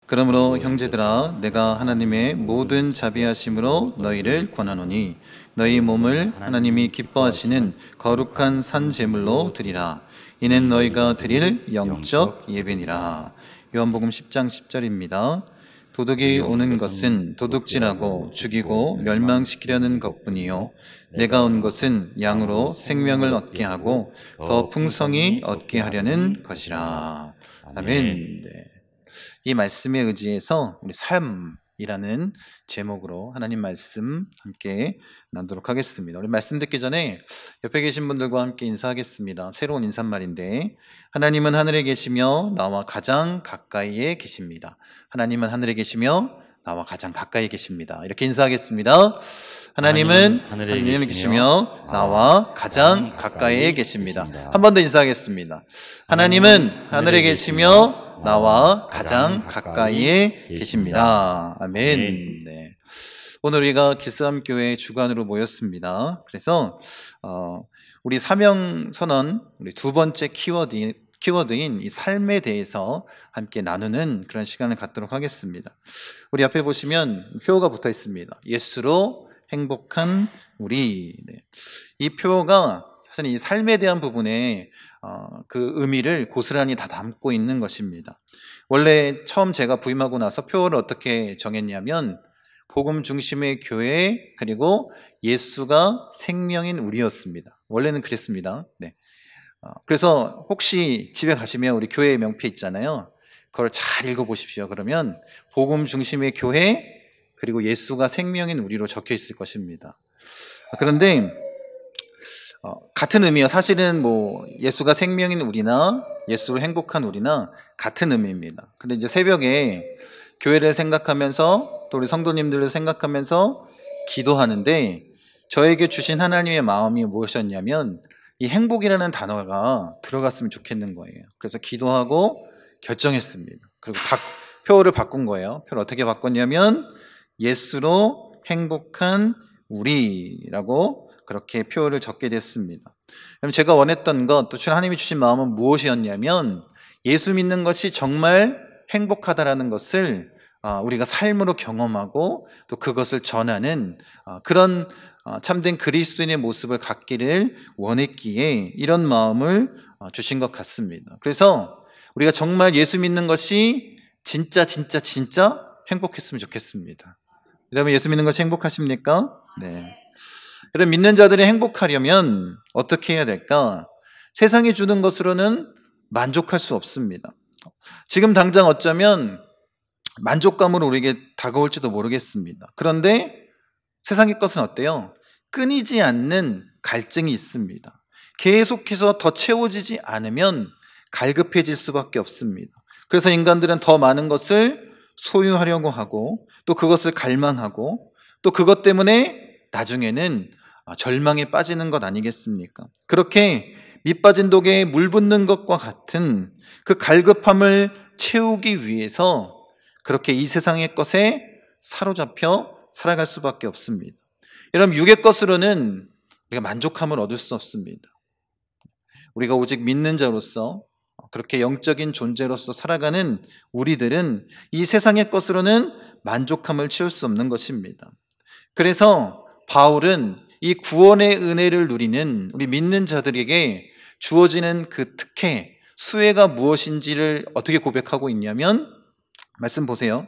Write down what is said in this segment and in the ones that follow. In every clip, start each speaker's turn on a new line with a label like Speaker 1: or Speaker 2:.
Speaker 1: 그러므로 형제들아 내가 하나님의 모든 자비하심으로 너희를 권하노니 너희 몸을 하나님이 기뻐하시는 거룩한 산 제물로 드리라. 이는 너희가 드릴 영적 예배니라. 요한복음 10장 10절입니다. 도둑이 오는 것은 도둑질하고 죽이고 멸망시키려는 것뿐이요 내가 온 것은 양으로 생명을 얻게 하고 더 풍성히 얻게 하려는 것이라. 아멘. 네. 이 말씀에 의지해서 우리 삶이라는 제목으로 하나님 말씀 함께 나누도록 하겠습니다. 우리 말씀 듣기 전에 옆에 계신 분들과 함께 인사하겠습니다. 새로운 인사말인데, 하나님은 하늘에 계시며 나와 가장 가까이에 계십니다. 하나님은 하늘에 계시며 나와 가장 가까이 계십니다. 이렇게 인사하겠습니다. 하나님은 하늘에 계시며 나와 가장 가까이에 계십니다. 한 번 더 인사하겠습니다. 하나님은 하늘에 계시며 나와 가장 가까이에 계십니다. 아멘. 네. 오늘 우리가 기스함교회 주간으로 모였습니다. 그래서 우리 사명선언, 우리 두 번째 키워드인 이 삶에 대해서 함께 나누는 그런 시간을 갖도록 하겠습니다. 우리 앞에 보시면 표가 붙어 있습니다. 예수로 행복한 우리. 네. 이 표가 사실 이 삶에 대한 부분에 그 의미를 고스란히 다 담고 있는 것입니다. 원래 처음 제가 부임하고 나서 표를 어떻게 정했냐면 복음 중심의 교회 그리고 예수가 생명인 우리였습니다. 원래는 그랬습니다. 네. 그래서 혹시 집에 가시면 우리 교회 명패 있잖아요. 그걸 잘 읽어보십시오. 그러면 복음 중심의 교회 그리고 예수가 생명인 우리로 적혀 있을 것입니다. 그런데 같은 의미예요. 사실은 예수가 생명인 우리나 예수로 행복한 우리나 같은 의미입니다. 근데 이제 새벽에 교회를 생각하면서 또 우리 성도님들을 생각하면서 기도하는데 저에게 주신 하나님의 마음이 무엇이었냐면 이 행복이라는 단어가 들어갔으면 좋겠는 거예요. 그래서 기도하고 결정했습니다. 그리고 표를 바꾼 거예요. 표를 어떻게 바꿨냐면 예수로 행복한 우리라고 그렇게 표를 적게 됐습니다. 그럼 제가 원했던 것, 또 하나님이 주신 마음은 무엇이었냐면 예수 믿는 것이 정말 행복하다라는 것을 우리가 삶으로 경험하고 또 그것을 전하는 그런 참된 그리스도인의 모습을 갖기를 원했기에 이런 마음을 주신 것 같습니다. 그래서 우리가 정말 예수 믿는 것이 진짜 행복했으면 좋겠습니다. 여러분 예수 믿는 것이 행복하십니까? 네. 여러분 믿는 자들이 행복하려면 어떻게 해야 될까? 세상이 주는 것으로는 만족할 수 없습니다. 지금 당장 어쩌면 만족감으로 우리에게 다가올지도 모르겠습니다. 그런데 세상의 것은 어때요? 끊이지 않는 갈증이 있습니다. 계속해서 더 채워지지 않으면 갈급해질 수밖에 없습니다. 그래서 인간들은 더 많은 것을 소유하려고 하고 또 그것을 갈망하고 또 그것 때문에 나중에는 절망에 빠지는 것 아니겠습니까? 그렇게 밑 빠진 독에 물 붓는 것과 같은 그 갈급함을 채우기 위해서 그렇게 이 세상의 것에 사로잡혀 살아갈 수밖에 없습니다. 여러분 육의 것으로는 우리가 만족함을 얻을 수 없습니다. 우리가 오직 믿는 자로서 그렇게 영적인 존재로서 살아가는 우리들은 이 세상의 것으로는 만족함을 채울 수 없는 것입니다. 그래서 바울은 이 구원의 은혜를 누리는 우리 믿는 자들에게 주어지는 그 특혜, 수혜가 무엇인지를 어떻게 고백하고 있냐면 말씀 보세요.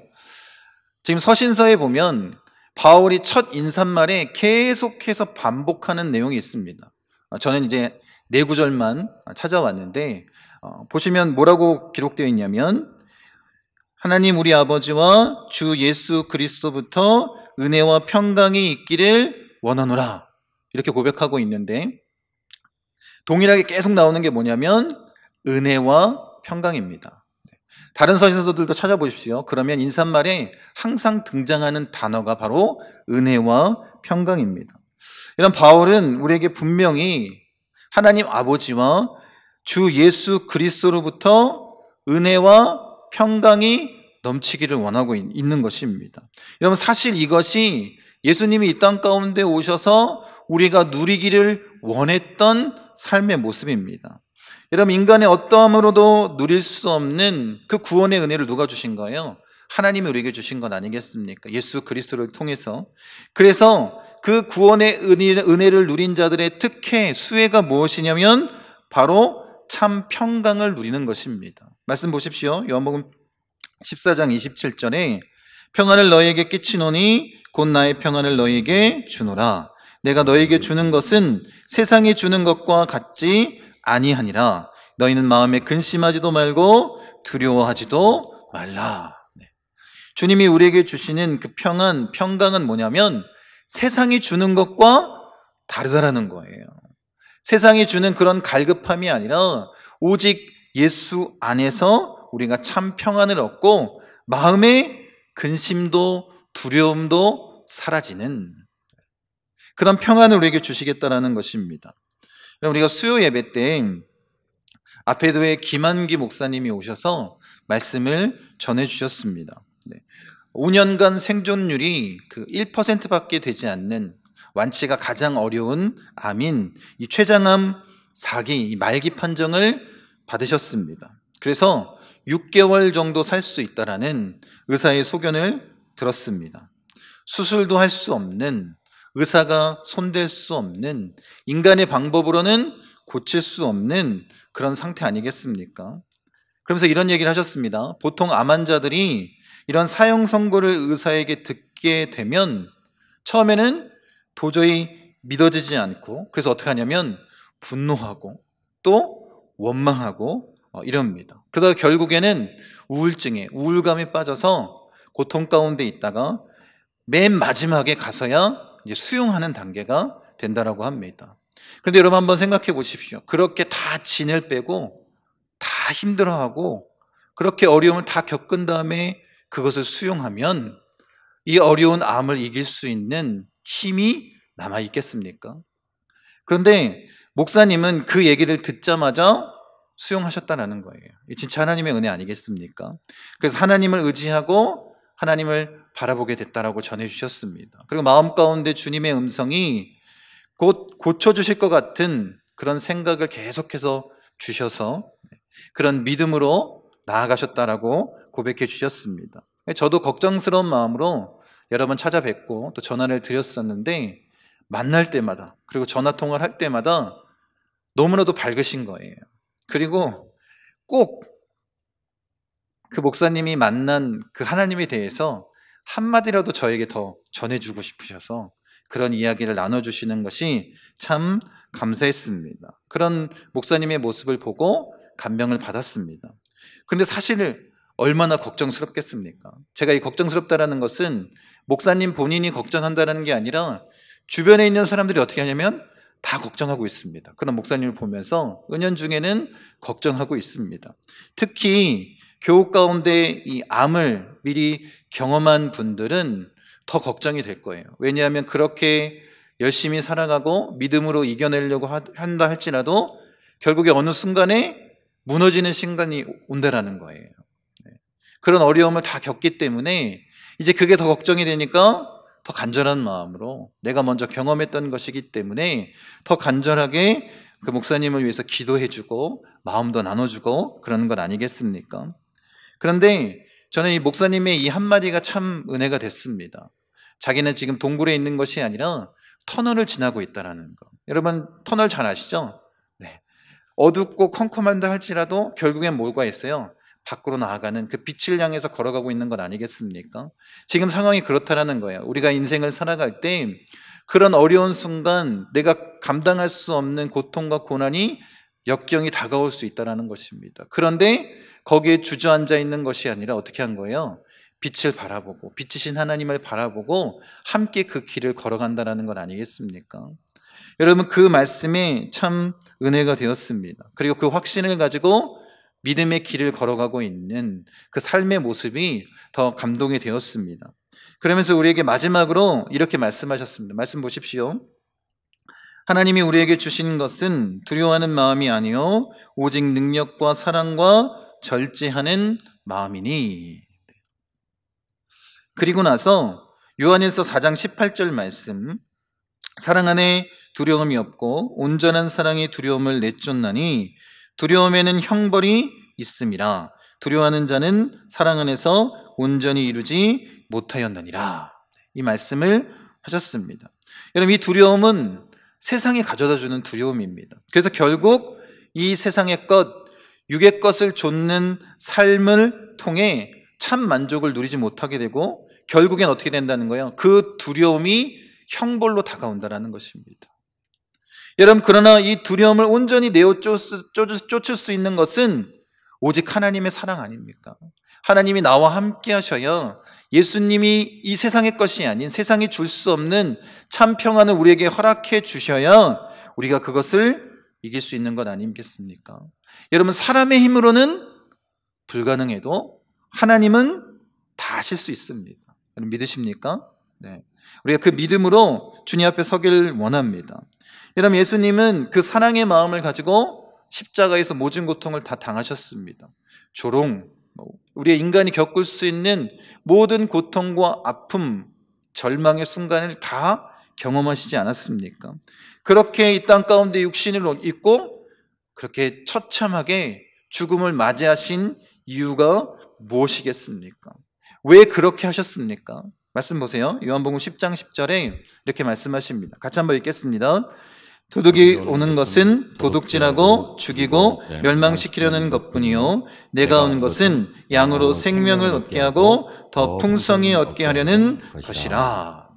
Speaker 1: 지금 서신서에 보면 바울이 첫 인사말에 계속해서 반복하는 내용이 있습니다. 저는 이제 네 구절만 찾아왔는데 보시면 뭐라고 기록되어 있냐면 하나님 우리 아버지와 주 예수 그리스도부터 은혜와 평강이 있기를 원하노라 이렇게 고백하고 있는데 동일하게 계속 나오는 게 뭐냐면 은혜와 평강입니다. 다른 서신서들도 찾아보십시오. 그러면 인사말에 항상 등장하는 단어가 바로 은혜와 평강입니다. 이런 바울은 우리에게 분명히 하나님 아버지와 주 예수 그리스도로부터 은혜와 평강이 넘치기를 원하고 있는 것입니다. 여러분 사실 이것이 예수님이 이 땅 가운데 오셔서 우리가 누리기를 원했던 삶의 모습입니다. 여러분 인간의 어떠함으로도 누릴 수 없는 그 구원의 은혜를 누가 주신 거예요? 하나님이 우리에게 주신 것 아니겠습니까? 예수 그리스도를 통해서. 그래서 그 구원의 은혜를 누린 자들의 특혜, 수혜가 무엇이냐면 바로 참 평강을 누리는 것입니다. 말씀 보십시오. 요한복음 14장 27절에 평안을 너희에게 끼치노니 곧 나의 평안을 너희에게 주노라. 내가 너희에게 주는 것은 세상이 주는 것과 같지 아니하니라. 너희는 마음에 근심하지도 말고 두려워하지도 말라. 주님이 우리에게 주시는 그 평강은 뭐냐면 세상이 주는 것과 다르다라는 거예요. 세상이 주는 그런 갈급함이 아니라 오직 예수 안에서 우리가 참 평안을 얻고 마음의 근심도 두려움도 사라지는 그런 평안을 우리에게 주시겠다라는 것입니다. 우리가 수요 예배 때 앞에 교회 김한기 목사님이 오셔서 말씀을 전해주셨습니다. 5년간 생존율이 그 1%밖에 되지 않는 완치가 가장 어려운 암인 이 췌장암 4기 말기 판정을 받으셨습니다. 그래서 6개월 정도 살 수 있다라는 의사의 소견을 들었습니다. 수술도 할 수 없는, 의사가 손댈 수 없는, 인간의 방법으로는 고칠 수 없는 그런 상태 아니겠습니까? 그러면서 이런 얘기를 하셨습니다. 보통 암 환자들이 이런 사형 선고를 의사에게 듣게 되면 처음에는 도저히 믿어지지 않고 그래서 어떻게 하냐면 분노하고 또 원망하고 이럽니다. 그러다가 결국에는 우울감에 빠져서 고통 가운데 있다가 맨 마지막에 가서야 이제 수용하는 단계가 된다라고 합니다. 그런데 여러분 한번 생각해 보십시오. 그렇게 다 진을 빼고 다 힘들어하고 그렇게 어려움을 다 겪은 다음에 그것을 수용하면 이 어려운 암을 이길 수 있는 힘이 남아 있겠습니까? 그런데 목사님은 그 얘기를 듣자마자 수용하셨다는 거예요. 진짜 하나님의 은혜 아니겠습니까? 그래서 하나님을 의지하고 하나님을 바라보게 됐다라고 전해주셨습니다. 그리고 마음 가운데 주님의 음성이 곧 고쳐주실 것 같은 그런 생각을 계속해서 주셔서 그런 믿음으로 나아가셨다라고 고백해 주셨습니다. 저도 걱정스러운 마음으로 여러 번 찾아뵙고 또 전화를 드렸었는데 만날 때마다 그리고 전화 통화를 할 때마다 너무나도 밝으신 거예요. 그리고 꼭 그 목사님이 만난 그 하나님에 대해서 한마디라도 저에게 더 전해주고 싶으셔서 그런 이야기를 나눠주시는 것이 참 감사했습니다. 그런 목사님의 모습을 보고 감명을 받았습니다. 그런데 사실 얼마나 걱정스럽겠습니까? 제가 이 걱정스럽다라는 것은 목사님 본인이 걱정한다는 게 아니라 주변에 있는 사람들이 어떻게 하냐면 다 걱정하고 있습니다. 그런 목사님을 보면서 은연중에는 걱정하고 있습니다. 특히 교우 가운데 이 암을 미리 경험한 분들은 더 걱정이 될 거예요. 왜냐하면 그렇게 열심히 살아가고 믿음으로 이겨내려고 한다 할지라도 결국에 어느 순간에 무너지는 순간이 온다라는 거예요. 그런 어려움을 다 겪기 때문에 이제 그게 더 걱정이 되니까 더 간절한 마음으로 내가 먼저 경험했던 것이기 때문에 더 간절하게 그 목사님을 위해서 기도해주고 마음도 나눠주고 그러는 것 아니겠습니까? 그런데 저는 이 목사님의 이 한마디가 참 은혜가 됐습니다. 자기는 지금 동굴에 있는 것이 아니라 터널을 지나고 있다는 거. 여러분 터널 잘 아시죠? 네. 어둡고 컴컴한다 할지라도 결국엔 뭐가 있어요? 밖으로 나아가는 그 빛을 향해서 걸어가고 있는 건 아니겠습니까? 지금 상황이 그렇다라는 거예요. 우리가 인생을 살아갈 때 그런 어려운 순간 내가 감당할 수 없는 고통과 고난이 역경이 다가올 수 있다는 것입니다. 그런데 거기에 주저앉아 있는 것이 아니라 어떻게 한 거예요? 빛을 바라보고 빛이신 하나님을 바라보고 함께 그 길을 걸어간다는 건 아니겠습니까? 여러분 그 말씀이 참 은혜가 되었습니다. 그리고 그 확신을 가지고 믿음의 길을 걸어가고 있는 그 삶의 모습이 더 감동이 되었습니다. 그러면서 우리에게 마지막으로 이렇게 말씀하셨습니다. 말씀 보십시오. 하나님이 우리에게 주신 것은 두려워하는 마음이 아니요 오직 능력과 사랑과 절제하는 마음이니. 그리고 나서 요한일서 4장 18절 말씀, 사랑 안에 두려움이 없고 온전한 사랑이 두려움을 내쫓나니 두려움에는 형벌이 있음이라. 두려워하는 자는 사랑 안에서 온전히 이루지 못하였느니라. 이 말씀을 하셨습니다. 여러분, 이 두려움은 세상이 가져다주는 두려움입니다. 그래서 결국 이 세상의 것, 육의 것을 좇는 삶을 통해 참 만족을 누리지 못하게 되고 결국엔 어떻게 된다는 거예요? 그 두려움이 형벌로 다가온다는 것입니다. 여러분, 그러나 이 두려움을 온전히 내어 쫓을 수 있는 것은 오직 하나님의 사랑 아닙니까? 하나님이 나와 함께 하셔야 예수님이 이 세상의 것이 아닌 세상이 줄 수 없는 참 평안을 우리에게 허락해 주셔야 우리가 그것을 이길 수 있는 것 아니겠습니까? 여러분, 사람의 힘으로는 불가능해도 하나님은 다 하실 수 있습니다. 여러분, 믿으십니까? 네. 우리가 그 믿음으로 주님 앞에 서길 원합니다. 여러분, 예수님은 그 사랑의 마음을 가지고 십자가에서 모든 고통을 다 당하셨습니다. 조롱, 우리의 인간이 겪을 수 있는 모든 고통과 아픔, 절망의 순간을 다 경험하시지 않았습니까? 그렇게 이 땅 가운데 육신을 입고 그렇게 처참하게 죽음을 맞이하신 이유가 무엇이겠습니까? 왜 그렇게 하셨습니까? 말씀 보세요. 요한복음 10장 10절에 이렇게 말씀하십니다. 같이 한번 읽겠습니다. 도둑이 오는 것은 도둑질하고 죽이고 멸망시키려는 것뿐이요 내가 온 것은 양으로 생명을 얻게 하고 더 풍성히 얻게 하려는 것이라.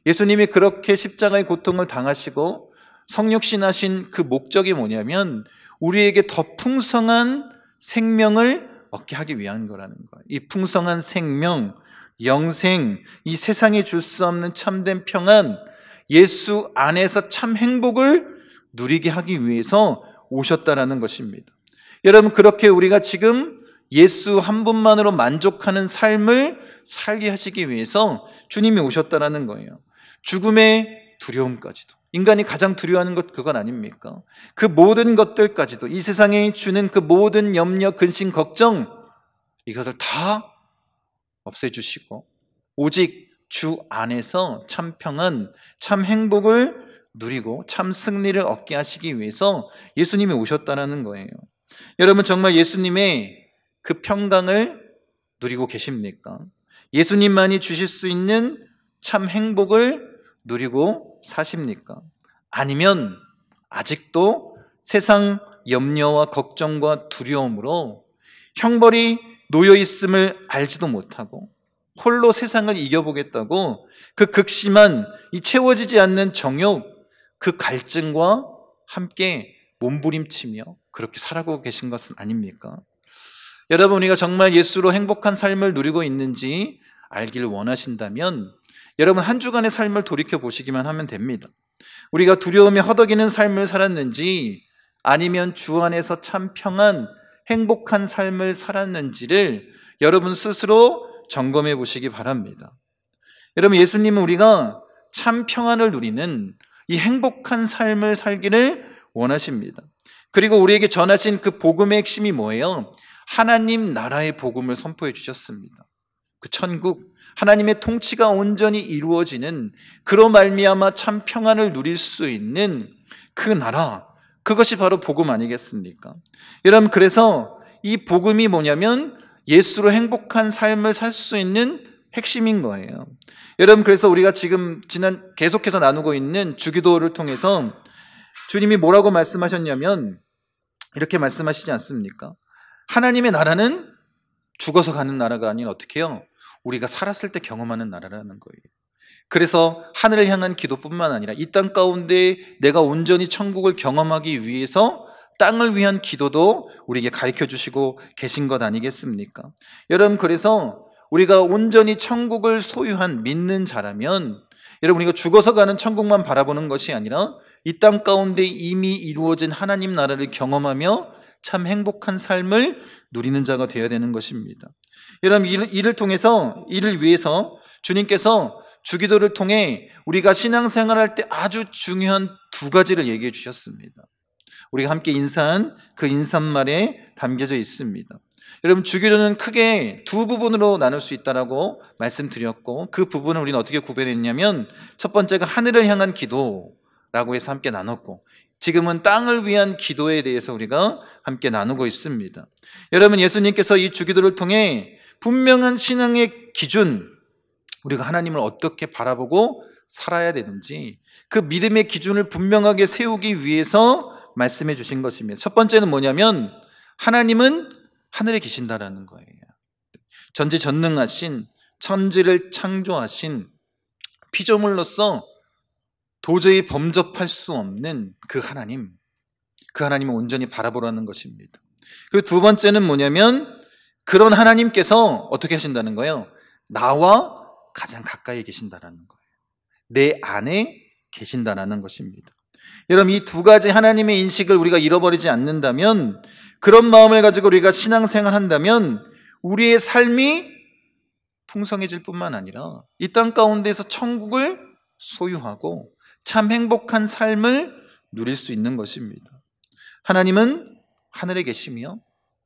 Speaker 1: 예수님이 그렇게 십자가의 고통을 당하시고 성육신하신 그 목적이 뭐냐면 우리에게 더 풍성한 생명을 얻게 하기 위한 거라는 거예요. 이 풍성한 생명, 영생, 이 세상이 줄 수 없는 참된 평안, 예수 안에서 참 행복을 누리게 하기 위해서 오셨다라는 것입니다. 여러분, 그렇게 우리가 지금 예수 한 분만으로 만족하는 삶을 살게 하시기 위해서 주님이 오셨다라는 거예요. 죽음의 두려움까지도, 인간이 가장 두려워하는 것 그건 아닙니까? 그 모든 것들까지도, 이 세상에 주는 그 모든 염려, 근심, 걱정, 이것을 다 없애주시고 오직 주 안에서 참 평안, 참 행복을 누리고 참 승리를 얻게 하시기 위해서 예수님이 오셨다는 거예요. 여러분, 정말 예수님의 그 평강을 누리고 계십니까? 예수님만이 주실 수 있는 참 행복을 누리고 사십니까? 아니면 아직도 세상 염려와 걱정과 두려움으로 형벌이 놓여 있음을 알지도 못하고 홀로 세상을 이겨보겠다고 그 극심한 이 채워지지 않는 정욕, 그 갈증과 함께 몸부림치며 그렇게 살아가고 계신 것은 아닙니까? 여러분, 우리가 정말 예수로 행복한 삶을 누리고 있는지 알기를 원하신다면 여러분 한 주간의 삶을 돌이켜 보시기만 하면 됩니다. 우리가 두려움에 허덕이는 삶을 살았는지 아니면 주 안에서 참 평안, 행복한 삶을 살았는지를 여러분 스스로 점검해 보시기 바랍니다. 여러분, 예수님은 우리가 참 평안을 누리는 이 행복한 삶을 살기를 원하십니다. 그리고 우리에게 전하신 그 복음의 핵심이 뭐예요? 하나님 나라의 복음을 선포해 주셨습니다. 그 천국, 하나님의 통치가 온전히 이루어지는, 그로 말미암아 참 평안을 누릴 수 있는 그 나라, 그것이 바로 복음 아니겠습니까? 여러분, 그래서 이 복음이 뭐냐면 예수로 행복한 삶을 살 수 있는 핵심인 거예요. 여러분, 그래서 우리가 지금 계속해서 나누고 있는 주기도를 통해서 주님이 뭐라고 말씀하셨냐면 이렇게 말씀하시지 않습니까? 하나님의 나라는 죽어서 가는 나라가 아닌 어떻게 해요? 우리가 살았을 때 경험하는 나라라는 거예요. 그래서 하늘을 향한 기도뿐만 아니라 이 땅 가운데 내가 온전히 천국을 경험하기 위해서 땅을 위한 기도도 우리에게 가르쳐 주시고 계신 것 아니겠습니까? 여러분, 그래서 우리가 온전히 천국을 소유한 믿는 자라면 여러분, 우리가 죽어서 가는 천국만 바라보는 것이 아니라 이 땅 가운데 이미 이루어진 하나님 나라를 경험하며 참 행복한 삶을 누리는 자가 되어야 되는 것입니다. 여러분, 이를 위해서 주님께서 주기도를 통해 우리가 신앙생활할 때 아주 중요한 두 가지를 얘기해 주셨습니다. 우리가 함께 인사한 그 인사말에 담겨져 있습니다. 여러분, 주기도는 크게 두 부분으로 나눌 수 있다라고 말씀드렸고, 그 부분을 우리는 어떻게 구별했냐면 첫 번째가 하늘을 향한 기도라고 해서 함께 나눴고, 지금은 땅을 위한 기도에 대해서 우리가 함께 나누고 있습니다. 여러분, 예수님께서 이 주기도를 통해 분명한 신앙의 기준, 우리가 하나님을 어떻게 바라보고 살아야 되는지 그 믿음의 기준을 분명하게 세우기 위해서 말씀해 주신 것입니다. 첫 번째는 뭐냐면 하나님은 하늘에 계신다라는 거예요. 전지전능하신, 천지를 창조하신 피조물로서 도저히 범접할 수 없는 그 하나님을 온전히 바라보라는 것입니다. 그리고 두 번째는 뭐냐면 그런 하나님께서 어떻게 하신다는 거예요? 나와 가장 가까이 계신다라는 거예요. 내 안에 계신다라는 것입니다. 여러분, 이 두 가지 하나님의 인식을 우리가 잃어버리지 않는다면, 그런 마음을 가지고 우리가 신앙생활 한다면 우리의 삶이 풍성해질 뿐만 아니라 이 땅 가운데에서 천국을 소유하고 참 행복한 삶을 누릴 수 있는 것입니다. 하나님은 하늘에 계시며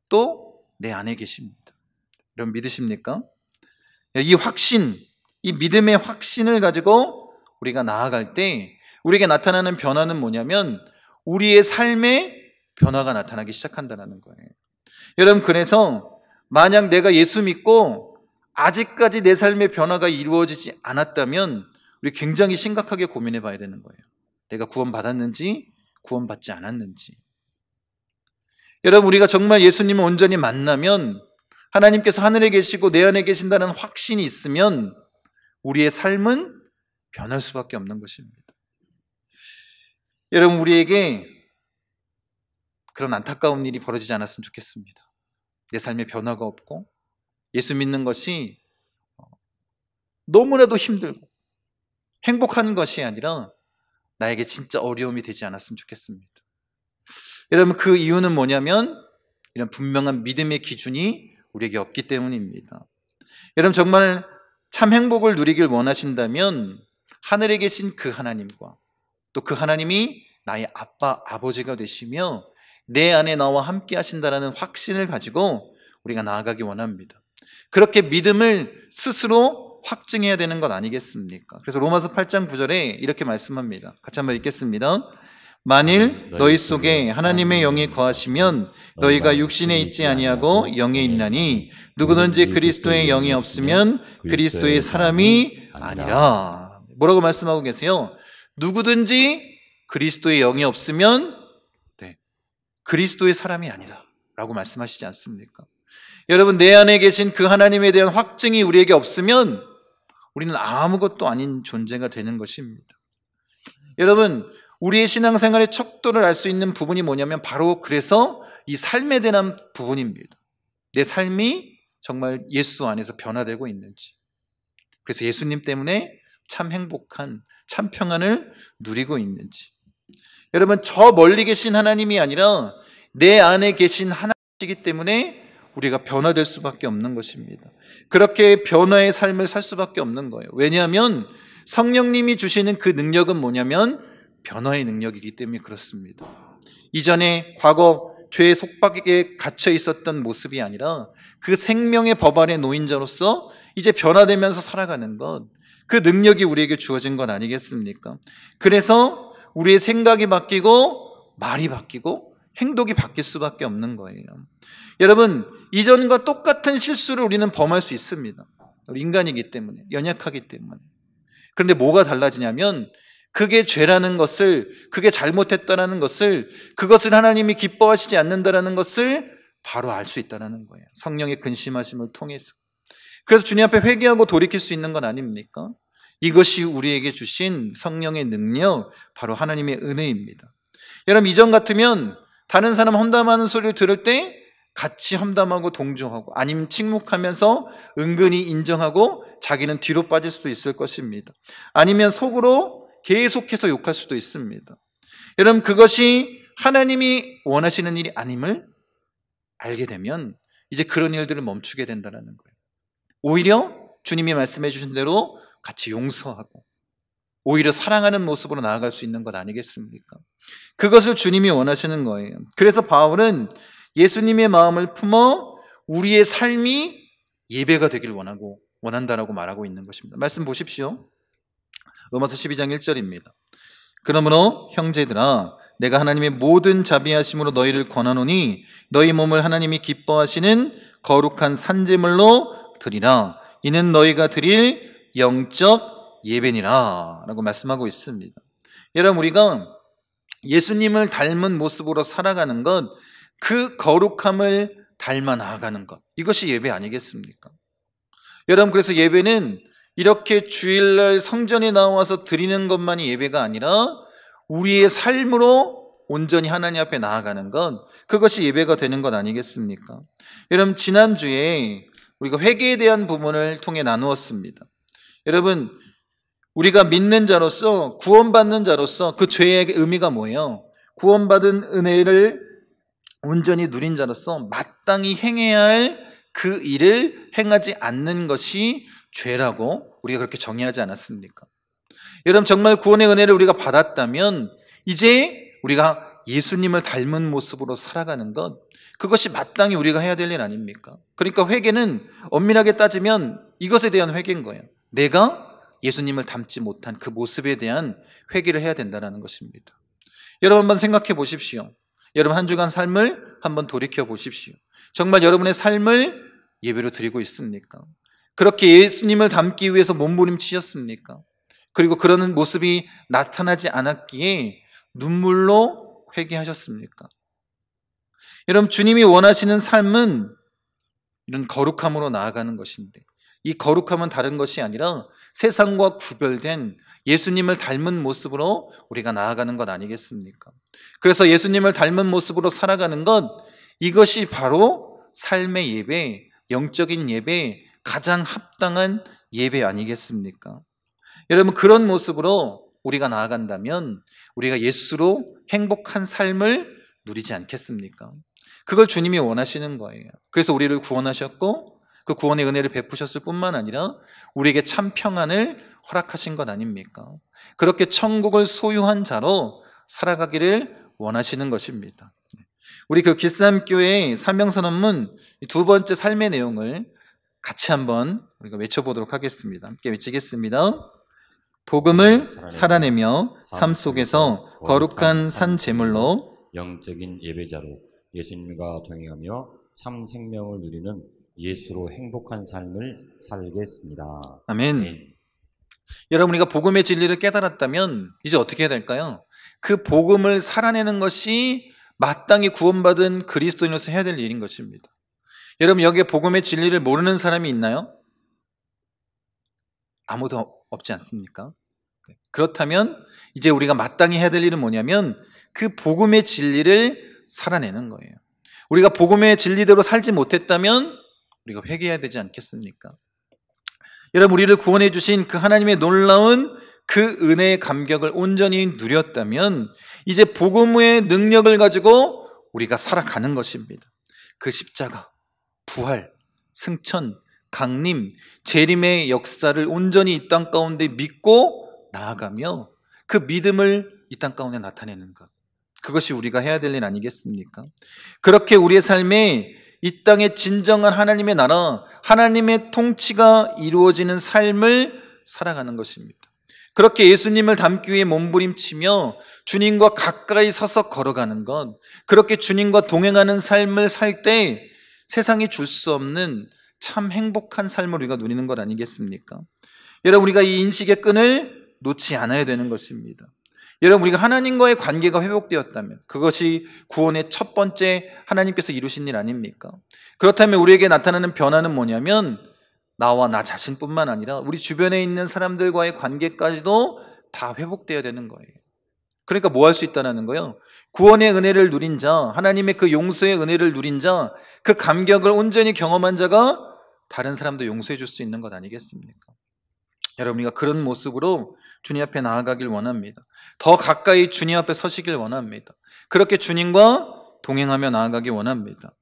Speaker 1: 또 내 안에 계십니다. 여러분 믿으십니까? 이 확신, 이 믿음의 확신을 가지고 우리가 나아갈 때 우리에게 나타나는 변화는 뭐냐면 우리의 삶에 변화가 나타나기 시작한다는 거예요. 여러분, 그래서 만약 내가 예수 믿고 아직까지 내 삶의 변화가 이루어지지 않았다면 우리 굉장히 심각하게 고민해 봐야 되는 거예요. 내가 구원받았는지 구원받지 않았는지. 여러분, 우리가 정말 예수님을 온전히 만나면, 하나님께서 하늘에 계시고 내 안에 계신다는 확신이 있으면 우리의 삶은 변할 수밖에 없는 것입니다. 여러분, 우리에게 그런 안타까운 일이 벌어지지 않았으면 좋겠습니다. 내 삶에 변화가 없고 예수 믿는 것이 너무나도 힘들고 행복한 것이 아니라 나에게 진짜 어려움이 되지 않았으면 좋겠습니다. 여러분, 그 이유는 뭐냐면 이런 분명한 믿음의 기준이 우리에게 없기 때문입니다. 여러분, 정말 참 행복을 누리길 원하신다면 하늘에 계신 그 하나님과 또 그 하나님이 나의 아빠, 아버지가 되시며 내 안에 나와 함께 하신다는 확신을 가지고 우리가 나아가기 원합니다. 그렇게 믿음을 스스로 확증해야 되는 것 아니겠습니까? 그래서 로마서 8장 9절에 이렇게 말씀합니다. 같이 한번 읽겠습니다. 만일 너희 속에 하나님의 영이 거하시면 너희가 육신에 있지 아니하고 영에 있나니 누구든지 그리스도의 영이 없으면 그리스도의 사람이 아니라. 뭐라고 말씀하고 계세요? 누구든지 그리스도의 영이 없으면 그리스도의 사람이 아니라 라고 말씀하시지 않습니까? 여러분, 내 안에 계신 그 하나님에 대한 확증이 우리에게 없으면 우리는 아무것도 아닌 존재가 되는 것입니다. 여러분, 우리의 신앙생활의 척도를 알 수 있는 부분이 뭐냐면 바로 그래서 이 삶에 대한 부분입니다. 내 삶이 정말 예수 안에서 변화되고 있는지, 그래서 예수님 때문에 참 행복한, 참 평안을 누리고 있는지. 여러분, 저 멀리 계신 하나님이 아니라 내 안에 계신 하나님이기 때문에 우리가 변화될 수밖에 없는 것입니다. 그렇게 변화의 삶을 살 수밖에 없는 거예요. 왜냐하면 성령님이 주시는 그 능력은 뭐냐면 변화의 능력이기 때문에 그렇습니다. 이전에 과거 죄의 속박에 갇혀 있었던 모습이 아니라 그 생명의 법 아래 놓인 자로서 이제 변화되면서 살아가는 것, 그 능력이 우리에게 주어진 것 아니겠습니까? 그래서 우리의 생각이 바뀌고 말이 바뀌고 행동이 바뀔 수밖에 없는 거예요. 여러분, 이전과 똑같은 실수를 우리는 범할 수 있습니다. 우리 인간이기 때문에, 연약하기 때문에. 그런데 뭐가 달라지냐면 그게 죄라는 것을, 그게 잘못했다라는 것을, 그것을 하나님이 기뻐하시지 않는다라는 것을 바로 알 수 있다는 거예요. 성령의 근심하심을 통해서. 그래서 주님 앞에 회개하고 돌이킬 수 있는 건 아닙니까? 이것이 우리에게 주신 성령의 능력, 바로 하나님의 은혜입니다. 여러분, 이전 같으면 다른 사람 험담하는 소리를 들을 때 같이 험담하고 동조하고 아니면 침묵하면서 은근히 인정하고 자기는 뒤로 빠질 수도 있을 것입니다. 아니면 속으로 계속해서 욕할 수도 있습니다. 여러분, 그것이 하나님이 원하시는 일이 아님을 알게 되면 이제 그런 일들을 멈추게 된다는 거예요. 오히려 주님이 말씀해 주신 대로 같이 용서하고 오히려 사랑하는 모습으로 나아갈 수 있는 것 아니겠습니까? 그것을 주님이 원하시는 거예요. 그래서 바울은 예수님의 마음을 품어 우리의 삶이 예배가 되길 원한다라고 말하고 있는 것입니다. 말씀 보십시오. 로마서 12장 1절입니다. 그러므로 형제들아, 내가 하나님의 모든 자비하심으로 너희를 권하노니 너희 몸을 하나님이 기뻐하시는 거룩한 산제물로 드리라. 이는 너희가 드릴 영적 예배니라 라고 말씀하고 있습니다. 여러분, 우리가 예수님을 닮은 모습으로 살아가는 것, 그 거룩함을 닮아 나아가는 것, 이것이 예배 아니겠습니까? 여러분, 그래서 예배는 이렇게 주일날 성전에 나와서 드리는 것만이 예배가 아니라 우리의 삶으로 온전히 하나님 앞에 나아가는 것, 그것이 예배가 되는 것 아니겠습니까? 여러분, 지난주에 우리가 회개에 대한 부분을 통해 나누었습니다. 여러분, 우리가 믿는 자로서, 구원받는 자로서 그 죄의 의미가 뭐예요? 구원받은 은혜를 온전히 누린 자로서 마땅히 행해야 할 그 일을 행하지 않는 것이 죄라고 우리가 그렇게 정의하지 않았습니까? 여러분, 정말 구원의 은혜를 우리가 받았다면 이제 우리가 예수님을 닮은 모습으로 살아가는 것, 그것이 마땅히 우리가 해야 될 일 아닙니까? 그러니까 회개는 엄밀하게 따지면 이것에 대한 회개인 거예요. 내가 예수님을 닮지 못한 그 모습에 대한 회개를 해야 된다는 것입니다. 여러분, 한번 생각해 보십시오. 여러분, 한 주간 삶을 한번 돌이켜 보십시오. 정말 여러분의 삶을 예배로 드리고 있습니까? 그렇게 예수님을 닮기 위해서 몸부림치셨습니까? 그리고 그러는 모습이 나타나지 않았기에 눈물로 회개하셨습니까? 여러분, 주님이 원하시는 삶은 이런 거룩함으로 나아가는 것인데, 이 거룩함은 다른 것이 아니라 세상과 구별된 예수님을 닮은 모습으로 우리가 나아가는 것 아니겠습니까? 그래서 예수님을 닮은 모습으로 살아가는 것, 이것이 바로 삶의 예배, 영적인 예배, 가장 합당한 예배 아니겠습니까? 여러분, 그런 모습으로 우리가 나아간다면 우리가 예수로 행복한 삶을 누리지 않겠습니까? 그걸 주님이 원하시는 거예요. 그래서 우리를 구원하셨고 그 구원의 은혜를 베푸셨을 뿐만 아니라 우리에게 참 평안을 허락하신 것 아닙니까? 그렇게 천국을 소유한 자로 살아가기를 원하시는 것입니다. 우리 그 기싸움교회의 사명선언문 두 번째 삶의 내용을 같이 한번 우리가 외쳐보도록 하겠습니다. 함께 외치겠습니다. 복음을 살아내며 삶 속에서 거룩한 산 제물로
Speaker 2: 영적인 예배자로 예수님과 동행하며 참 생명을 누리는 예수로 행복한 삶을 살겠습니다.
Speaker 1: 아멘. 여러분, 우리가 복음의 진리를 깨달았다면 이제 어떻게 해야 될까요? 그 복음을 살아내는 것이 마땅히 구원받은 그리스도인으로서 해야 될 일인 것입니다. 여러분, 여기에 복음의 진리를 모르는 사람이 있나요? 아무도 없지 않습니까? 그렇다면 이제 우리가 마땅히 해야 될 일은 뭐냐면 그 복음의 진리를 살아내는 거예요. 우리가 복음의 진리대로 살지 못했다면 우리가 회개해야 되지 않겠습니까? 여러분, 우리를 구원해 주신 그 하나님의 놀라운 그 은혜의 감격을 온전히 누렸다면 이제 복음의 능력을 가지고 우리가 살아가는 것입니다. 그 십자가, 부활, 승천, 강림, 재림의 역사를 온전히 이 땅 가운데 믿고 나아가며 그 믿음을 이 땅 가운데 나타내는 것, 그것이 우리가 해야 될 일 아니겠습니까? 그렇게 우리의 삶에 이 땅에 진정한 하나님의 나라, 하나님의 통치가 이루어지는 삶을 살아가는 것입니다. 그렇게 예수님을 닮기 위해 몸부림치며 주님과 가까이 서서 걸어가는 것, 그렇게 주님과 동행하는 삶을 살 때 세상이 줄 수 없는 참 행복한 삶을 우리가 누리는 것 아니겠습니까? 여러분, 우리가 이 인식의 끈을 놓지 않아야 되는 것입니다. 여러분, 우리가 하나님과의 관계가 회복되었다면 그것이 구원의 첫 번째 하나님께서 이루신 일 아닙니까? 그렇다면 우리에게 나타나는 변화는 뭐냐면 나와 나 자신뿐만 아니라 우리 주변에 있는 사람들과의 관계까지도 다 회복되어야 되는 거예요. 그러니까 뭐 할 수 있다는 거예요? 구원의 은혜를 누린 자, 하나님의 그 용서의 은혜를 누린 자, 그 감격을 온전히 경험한 자가 다른 사람도 용서해 줄 수 있는 것 아니겠습니까? 여러분, 우리가 그런 모습으로 주님 앞에 나아가길 원합니다. 더 가까이 주님 앞에 서시길 원합니다. 그렇게 주님과 동행하며 나아가길 원합니다.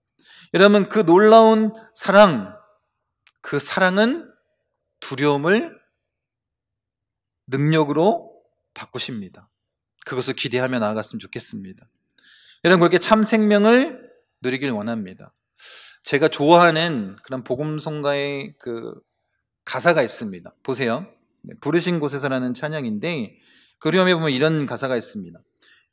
Speaker 1: 여러분, 그 놀라운 사랑, 그 사랑은 두려움을 능력으로 바꾸십니다. 그것을 기대하며 나아갔으면 좋겠습니다. 여러분, 그렇게 참 생명을 누리길 원합니다. 제가 좋아하는 그런 복음성가의 그 가사가 있습니다. 보세요. 부르신 곳에서라는 찬양인데 그 후렴에 보면 이런 가사가 있습니다.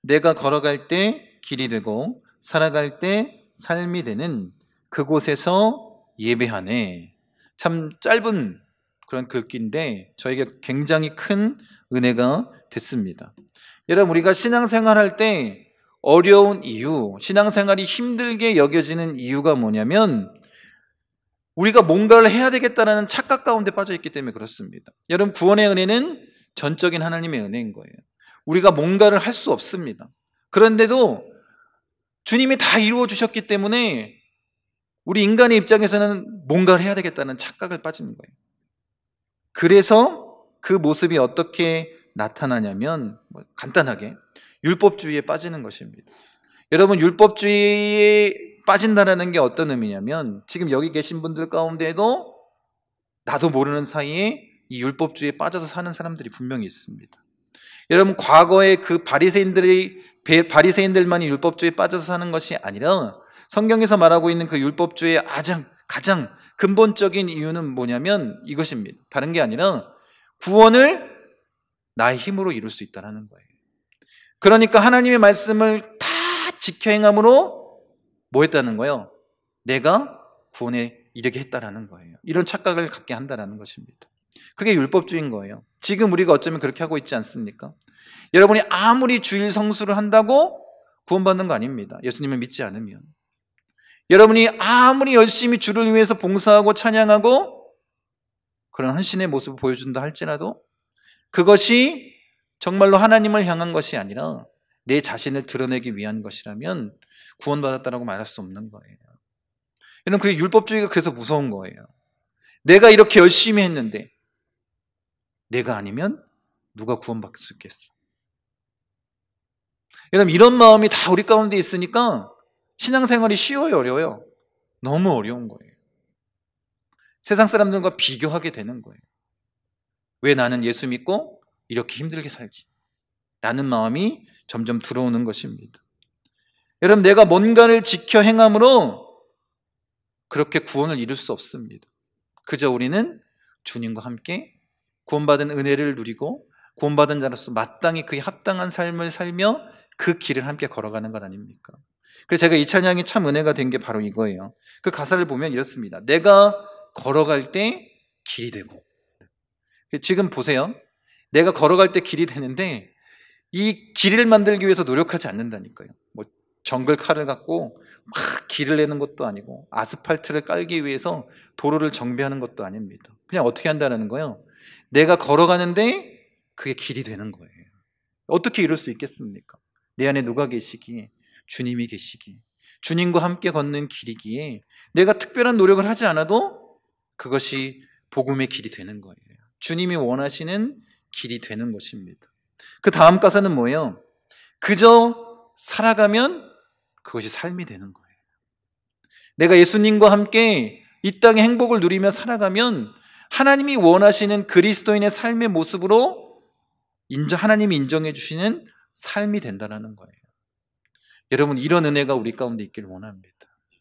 Speaker 1: 내가 걸어갈 때 길이 되고 살아갈 때 삶이 되는 그곳에서 예배하네. 참 짧은 그런 글귀인데 저에게 굉장히 큰 은혜가 됐습니다. 여러분, 우리가 신앙생활할 때 어려운 이유, 신앙생활이 힘들게 여겨지는 이유가 뭐냐면 우리가 뭔가를 해야 되겠다는 착각 가운데 빠져 있기 때문에 그렇습니다. 여러분, 구원의 은혜는 전적인 하나님의 은혜인 거예요. 우리가 뭔가를 할 수 없습니다. 그런데도 주님이 다 이루어 주셨기 때문에 우리 인간의 입장에서는 뭔가를 해야 되겠다는 착각을 빠지는 거예요. 그래서 그 모습이 어떻게 나타나냐면 간단하게 율법주의에 빠지는 것입니다. 여러분, 율법주의에 빠진다는 게 어떤 의미냐면 지금 여기 계신 분들 가운데에도 나도 모르는 사이에 이 율법주의에 빠져서 사는 사람들이 분명히 있습니다. 여러분, 과거에 그 바리새인들만이 율법주의에 빠져서 사는 것이 아니라 성경에서 말하고 있는 그 율법주의의 가장 근본적인 이유는 뭐냐면 이것입니다. 다른 게 아니라 구원을 나의 힘으로 이룰 수 있다는 거예요. 그러니까 하나님의 말씀을 다 지켜 행함으로 뭐 했다는 거예요? 내가 구원에 이르게 했다라는 거예요. 이런 착각을 갖게 한다는 것입니다. 그게 율법주의인 거예요. 지금 우리가 어쩌면 그렇게 하고 있지 않습니까? 여러분이 아무리 주일 성수를 한다고 구원받는 거 아닙니다. 예수님을 믿지 않으면. 여러분이 아무리 열심히 주를 위해서 봉사하고 찬양하고 그런 헌신의 모습을 보여준다 할지라도 그것이 정말로 하나님을 향한 것이 아니라 내 자신을 드러내기 위한 것이라면 구원받았다라고 말할 수 없는 거예요. 여러분, 그 율법주의가 그래서 무서운 거예요. 내가 이렇게 열심히 했는데 내가 아니면 누가 구원받을 수 있겠어? 여러분, 이런 마음이 다 우리 가운데 있으니까 신앙생활이 쉬워요, 어려워요? 너무 어려운 거예요. 세상 사람들과 비교하게 되는 거예요. 왜 나는 예수 믿고 이렇게 힘들게 살지? 라는 마음이 점점 들어오는 것입니다. 여러분, 내가 뭔가를 지켜 행함으로 그렇게 구원을 이룰 수 없습니다. 그저 우리는 주님과 함께 구원받은 은혜를 누리고 구원받은 자로서 마땅히 그에 합당한 삶을 살며 그 길을 함께 걸어가는 것 아닙니까? 그래서 제가 이 찬양이 참 은혜가 된 게 바로 이거예요. 그 가사를 보면 이렇습니다. 내가 걸어갈 때 길이 되고. 지금 보세요. 내가 걸어갈 때 길이 되는데 이 길을 만들기 위해서 노력하지 않는다니까요. 뭐 정글 칼을 갖고 막 길을 내는 것도 아니고 아스팔트를 깔기 위해서 도로를 정비하는 것도 아닙니다. 그냥 어떻게 한다는 거예요? 내가 걸어가는데 그게 길이 되는 거예요. 어떻게 이룰 수 있겠습니까? 내 안에 누가 계시기에? 주님이 계시기에. 주님과 함께 걷는 길이기에 내가 특별한 노력을 하지 않아도 그것이 복음의 길이 되는 거예요. 주님이 원하시는 길이 되는 것입니다. 그 다음 가사는 뭐예요? 그저 살아가면 그것이 삶이 되는 거예요. 내가 예수님과 함께 이 땅의 행복을 누리며 살아가면 하나님이 원하시는 그리스도인의 삶의 모습으로 하나님이 인정해 주시는 삶이 된다는 거예요. 여러분, 이런 은혜가 우리 가운데 있기를 원합니다.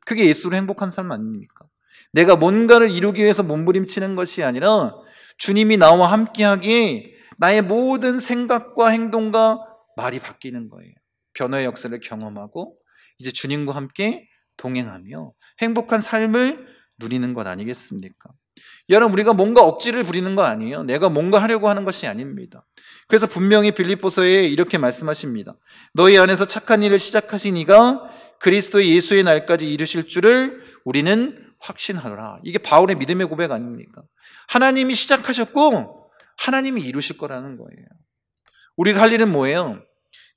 Speaker 1: 그게 예수로 행복한 삶 아닙니까? 내가 뭔가를 이루기 위해서 몸부림치는 것이 아니라 주님이 나와 함께하기에 나의 모든 생각과 행동과 말이 바뀌는 거예요. 변화의 역사를 경험하고 이제 주님과 함께 동행하며 행복한 삶을 누리는 것 아니겠습니까? 여러분, 우리가 뭔가 억지를 부리는 거 아니에요. 내가 뭔가 하려고 하는 것이 아닙니다. 그래서 분명히 빌립보서에 이렇게 말씀하십니다. 너희 안에서 착한 일을 시작하신 이가 그리스도 예수의 날까지 이루실 줄을 우리는 확신하노라. 이게 바울의 믿음의 고백 아닙니까? 하나님이 시작하셨고 하나님이 이루실 거라는 거예요. 우리가 할 일은 뭐예요?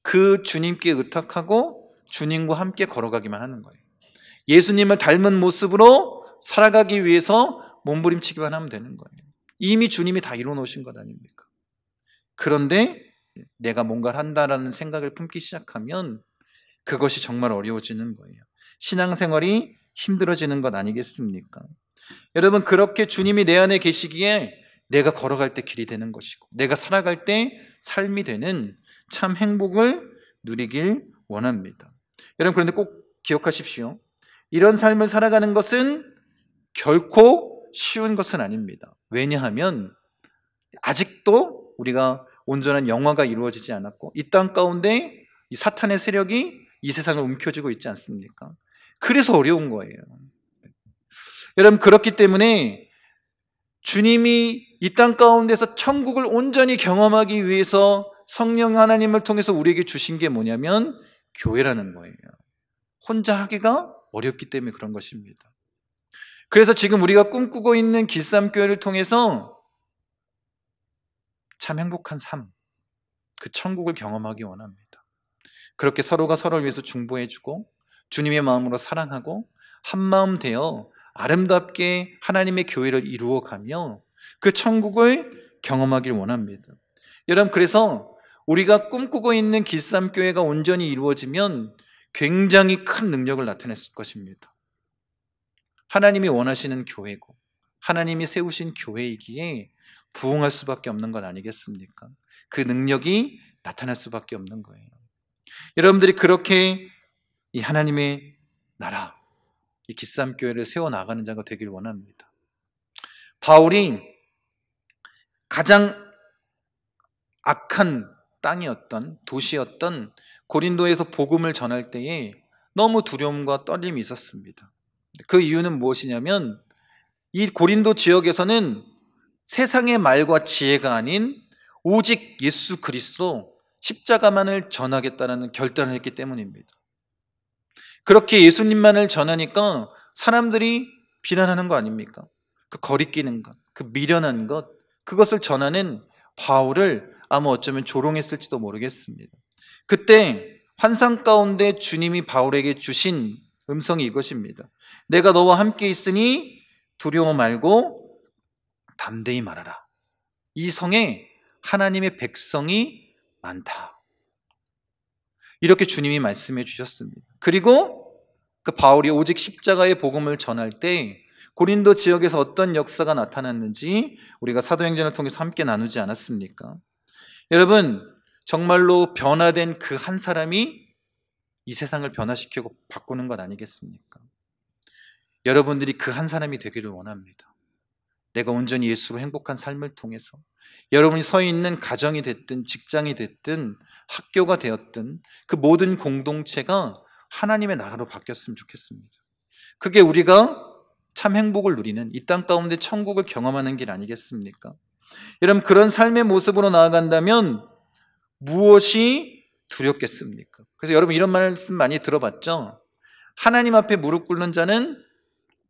Speaker 1: 그 주님께 의탁하고 주님과 함께 걸어가기만 하는 거예요. 예수님을 닮은 모습으로 살아가기 위해서 몸부림치기만 하면 되는 거예요. 이미 주님이 다 이루어 놓으신 것 아닙니까? 그런데 내가 뭔가를 한다라는 생각을 품기 시작하면 그것이 정말 어려워지는 거예요. 신앙생활이 힘들어지는 것 아니겠습니까? 여러분, 그렇게 주님이 내 안에 계시기에 내가 걸어갈 때 길이 되는 것이고 내가 살아갈 때 삶이 되는 참 행복을 누리길 원합니다. 여러분, 그런데 꼭 기억하십시오. 이런 삶을 살아가는 것은 결코 쉬운 것은 아닙니다. 왜냐하면 아직도 우리가 온전한 영화가 이루어지지 않았고 이 땅 가운데 이 사탄의 세력이 이 세상을 움켜쥐고 있지 않습니까? 그래서 어려운 거예요. 여러분, 그렇기 때문에 주님이 이 땅 가운데서 천국을 온전히 경험하기 위해서 성령 하나님을 통해서 우리에게 주신 게 뭐냐면 교회라는 거예요. 혼자 하기가 어렵기 때문에 그런 것입니다. 그래서 지금 우리가 꿈꾸고 있는 길쌈교회를 통해서 참 행복한 삶, 그 천국을 경험하기 원합니다. 그렇게 서로가 서로를 위해서 중보해주고 주님의 마음으로 사랑하고 한마음 되어 아름답게 하나님의 교회를 이루어가며 그 천국을 경험하길 원합니다. 여러분, 그래서 우리가 꿈꾸고 있는 길쌈교회가 온전히 이루어지면 굉장히 큰 능력을 나타냈을 것입니다. 하나님이 원하시는 교회고 하나님이 세우신 교회이기에 부흥할 수밖에 없는 것 아니겠습니까? 그 능력이 나타날 수밖에 없는 거예요. 여러분들이 그렇게 이 하나님의 나라, 이 길쌈교회를 세워나가는 자가 되길 원합니다. 바울이 가장 악한 땅이었던, 도시였던 고린도에서 복음을 전할 때에 너무 두려움과 떨림이 있었습니다. 그 이유는 무엇이냐면 이 고린도 지역에서는 세상의 말과 지혜가 아닌 오직 예수 그리스도 십자가만을 전하겠다는 결단을 했기 때문입니다. 그렇게 예수님만을 전하니까 사람들이 비난하는 거 아닙니까? 그 거리끼는 것, 그 미련한 것, 그것을 전하는 바울을 아마 어쩌면 조롱했을지도 모르겠습니다. 그때 환상 가운데 주님이 바울에게 주신 음성이 이것입니다. 내가 너와 함께 있으니 두려워 말고 담대히 말하라. 이 성에 하나님의 백성이 많다. 이렇게 주님이 말씀해 주셨습니다. 그리고 그 바울이 오직 십자가의 복음을 전할 때 고린도 지역에서 어떤 역사가 나타났는지 우리가 사도행전을 통해서 함께 나누지 않았습니까? 여러분, 정말로 변화된 그 한 사람이 이 세상을 변화시키고 바꾸는 것 아니겠습니까? 여러분들이 그 한 사람이 되기를 원합니다. 내가 온전히 예수로 행복한 삶을 통해서 여러분이 서 있는 가정이 됐든 직장이 됐든 학교가 되었든 그 모든 공동체가 하나님의 나라로 바뀌었으면 좋겠습니다. 그게 우리가 참 행복을 누리는 이 땅 가운데 천국을 경험하는 길 아니겠습니까? 여러분, 그런 삶의 모습으로 나아간다면 무엇이 두렵겠습니까? 그래서 여러분 이런 말씀 많이 들어봤죠? 하나님 앞에 무릎 꿇는 자는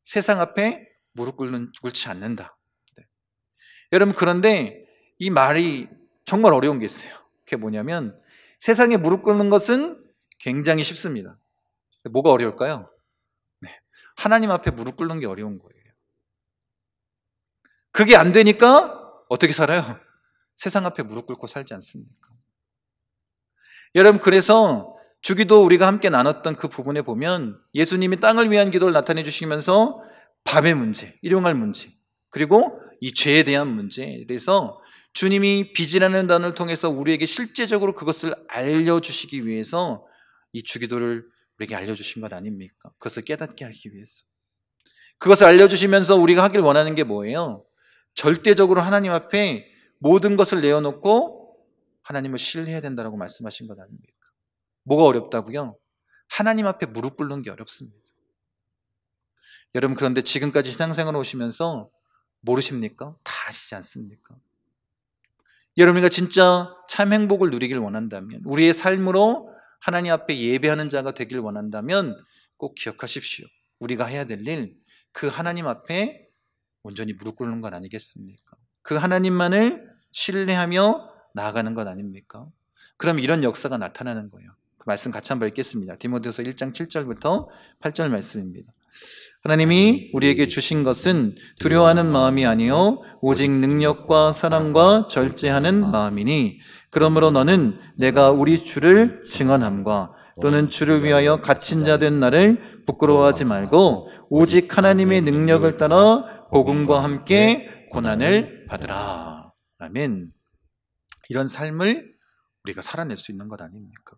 Speaker 1: 세상 앞에 무릎 꿇지 않는다. 네. 여러분, 그런데 이 말이 정말 어려운 게 있어요. 그게 뭐냐면 세상에 무릎 꿇는 것은 굉장히 쉽습니다. 뭐가 어려울까요? 네. 하나님 앞에 무릎 꿇는 게 어려운 거예요. 그게 안 되니까 어떻게 살아요? 세상 앞에 무릎 꿇고 살지 않습니까? 여러분, 그래서 주기도 우리가 함께 나눴던 그 부분에 보면 예수님이 땅을 위한 기도를 나타내 주시면서 밥의 문제, 일용할 문제, 그리고 이 죄에 대한 문제에 대해서 주님이 빚이라는 단어를 통해서 우리에게 실제적으로 그것을 알려주시기 위해서 이 주기도를 우리에게 알려주신 것 아닙니까? 그것을 깨닫게 하기 위해서. 그것을 알려주시면서 우리가 하길 원하는 게 뭐예요? 절대적으로 하나님 앞에 모든 것을 내어놓고 하나님을 신뢰해야 된다고 말씀하신 것 아닙니까? 뭐가 어렵다고요? 하나님 앞에 무릎 꿇는 게 어렵습니다. 여러분, 그런데 지금까지 신앙생활을 오시면서 모르십니까? 다 아시지 않습니까? 여러분이가 진짜 참 행복을 누리길 원한다면, 우리의 삶으로 하나님 앞에 예배하는 자가 되길 원한다면 꼭 기억하십시오. 우리가 해야 될 일, 그 하나님 앞에 온전히 무릎 꿇는 것 아니겠습니까? 그 하나님만을 신뢰하며 나아가는 것 아닙니까? 그럼 이런 역사가 나타나는 거예요. 그 말씀 같이 한번 읽겠습니다. 디모데후서 1장 7절부터 8절 말씀입니다. 하나님이 우리에게 주신 것은 두려워하는 마음이 아니요 오직 능력과 사랑과 절제하는 마음이니, 그러므로 너는 내가 우리 주를 증언함과 또는 주를 위하여 갇힌 자 된 나를 부끄러워하지 말고 오직 하나님의 능력을 따라 복음과 함께 고난을 받으라. 아멘. 이런 삶을 우리가 살아낼 수 있는 것 아닙니까?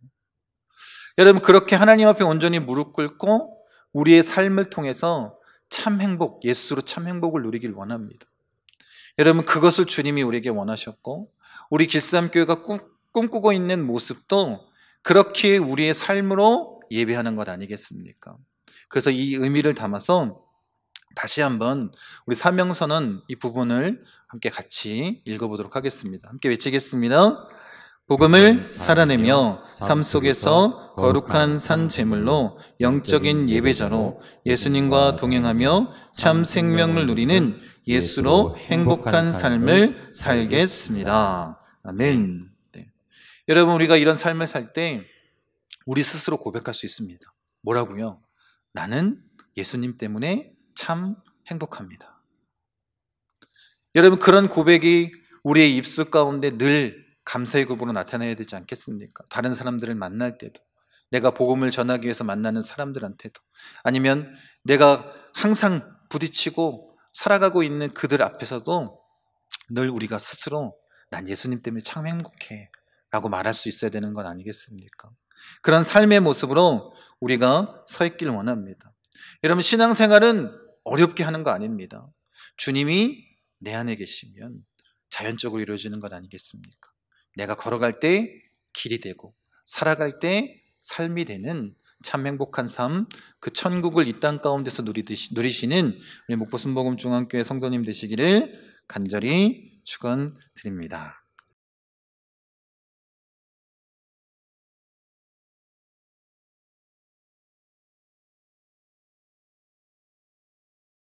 Speaker 1: 여러분, 그렇게 하나님 앞에 온전히 무릎 꿇고 우리의 삶을 통해서 참 행복, 예수로 참 행복을 누리길 원합니다. 여러분, 그것을 주님이 우리에게 원하셨고 우리 길쌈교회가 꿈꾸고 있는 모습도 그렇게 우리의 삶으로 예배하는 것 아니겠습니까? 그래서 이 의미를 담아서 다시 한번 우리 사명선언 이 부분을 함께 같이 읽어보도록 하겠습니다. 함께 외치겠습니다. 복음을 살아내며 삶 속에서 거룩한 산 제물로 영적인 예배자로 예수님과 동행하며 참 생명을 누리는 예수로 행복한 삶을 살겠습니다. 아멘. 네. 여러분, 우리가 이런 삶을 살 때 우리 스스로 고백할 수 있습니다. 뭐라고요? 나는 예수님 때문에 참 행복합니다. 여러분, 그런 고백이 우리의 입술 가운데 늘 감사의 고백으로 나타나야 되지 않겠습니까? 다른 사람들을 만날 때도, 내가 복음을 전하기 위해서 만나는 사람들한테도, 아니면 내가 항상 부딪히고 살아가고 있는 그들 앞에서도 늘 우리가 스스로 난 예수님 때문에 참 행복해 라고 말할 수 있어야 되는 건 아니겠습니까? 그런 삶의 모습으로 우리가 서 있길 원합니다. 여러분, 신앙생활은 어렵게 하는 거 아닙니다. 주님이 내 안에 계시면 자연적으로 이루어지는 것 아니겠습니까? 내가 걸어갈 때 길이 되고 살아갈 때 삶이 되는 참 행복한 삶, 그 천국을 이 땅 가운데서 누리시는 우리 목포순복음 중앙교회 성도님 되시기를 간절히 축원드립니다.